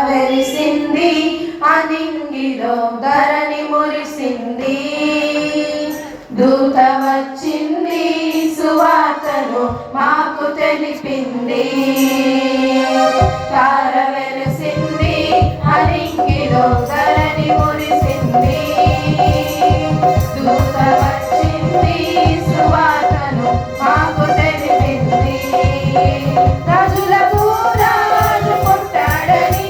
వెలిసింది అనింగిలో ధరణి మురిసింది. దూత వచ్చింది సువార్తను మాకు తెలిపింది. తార వెలిసింది అనింగిలో ధరణి మురిసింది. దూత వచ్చింది సువార్తను మాకు తెలిపింది. రాజులకు రాజు పుట్టాడని,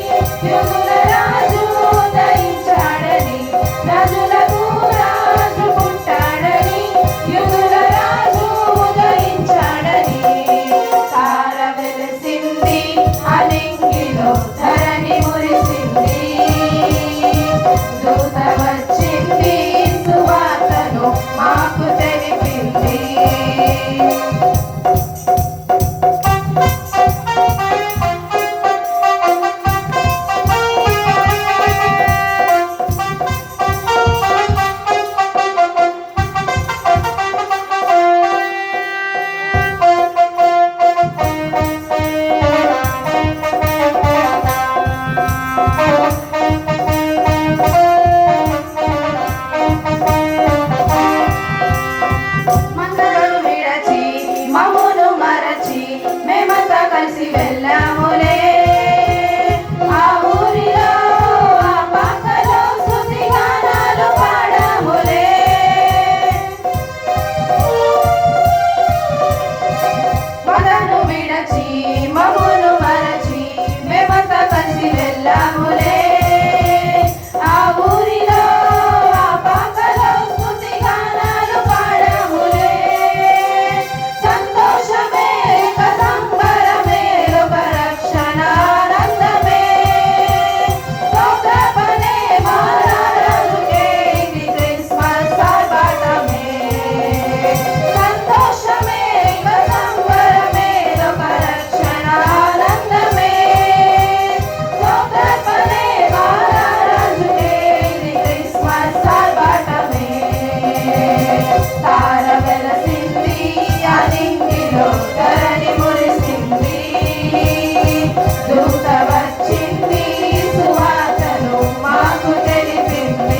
యుగుల రాజు ఉదయించాడని. రాజులకు రాజు పుట్టాడని, యుగుల రాజు ఉదయించాడని. తార వెలిసింది అనింగిలో ధరణి మురిసింది. దూత వచ్చింది సువార్తను మాకు తెలిపింది. మందలను విడచి మమ్మును మరచి మేమంతా కలిసి వెళ్ళాములే. ఆ ఊరిలో ఆ పక్కలో స్తుతి గానాలు పాడాములే. మందలను విడచి మమ్మును మరచి మేమంతా కలిసి వెళ్ళాములే. ఆ ఊరిలో ఆ పక్కలో స్తుతి గానాలు పాడాములే. సంతోషమే సంబరమే ఒక రక్షణానందమే. స్తోత్రపనే మహారాజుకే ఇది క్రిస్మస్ ఆర్భాటమే. సంతోషమే సంబరమే ఒక రక్షణానందమే. స్తోత్రపనే మహారాజుకే ఇది క్రిస్మస్ ఆర్భాటమే. తార వెలసింది అనింగిలో ధరణి మురిసింది. దూత వచ్చింది సువార్తను మాకు తెలిపింది.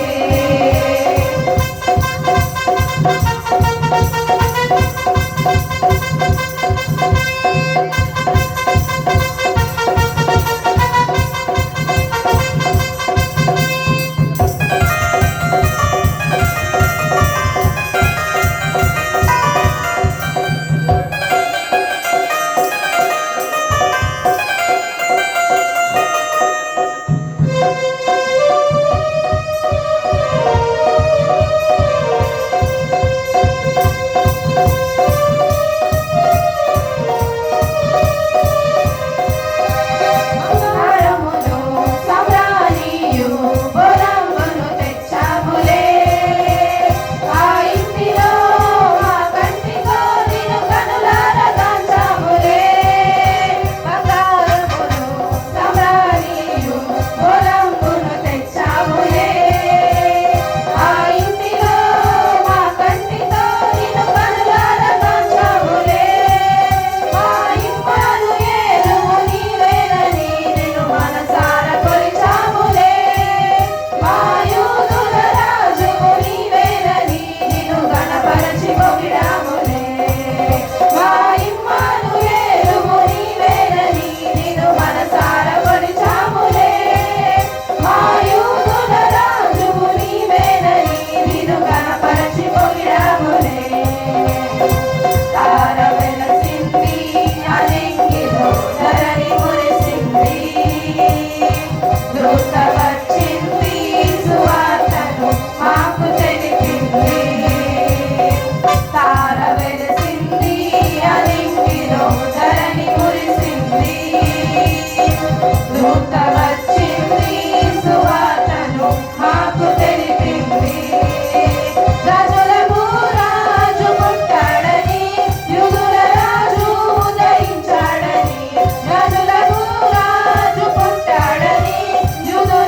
హారమును సమ్రాణియు బొలంబును తెచ్చాములే. ఆ ఇంటిలో మా కంటితో నిన్ను కనులారా కాంచాములే. బంగారమును సమ్రాణియు బొలంబును తెచ్చాములే. ఆ ఇంటిలో మా కంటితో నిన్ను కనులారా కాంచాములే. మా ఇమ్మానుయేలువు నీవేనని నిన్ను మనసారా కొలిచాములే. మా యూదుల రాజువు నీవేనని నిన్ను గణపరచి పొగిడాములే. మా ఇమ్మానుయేలువు నీవేనని నిన్ను మనసారా కొలిచాములే. మా యూదుల రాజువు నీవేనని నిన్ను గణపరచి పొగిడాములే. తార వెలసింది అనింగిలో ధరణి మురిసింది. దూత వచ్చింది సువార్తను మాకు తెలిపింది. తార వెలసింది అనింగిలో ధరణి మురిసింది. దూత వచ్చింది సువార్తను మాకు తెలిపింది. రాజులకు రాజు పుట్టాడని, యుగుల రాజు ఉదయించాడని. రాజులకు రాజు పుట్టాడని, యుగుల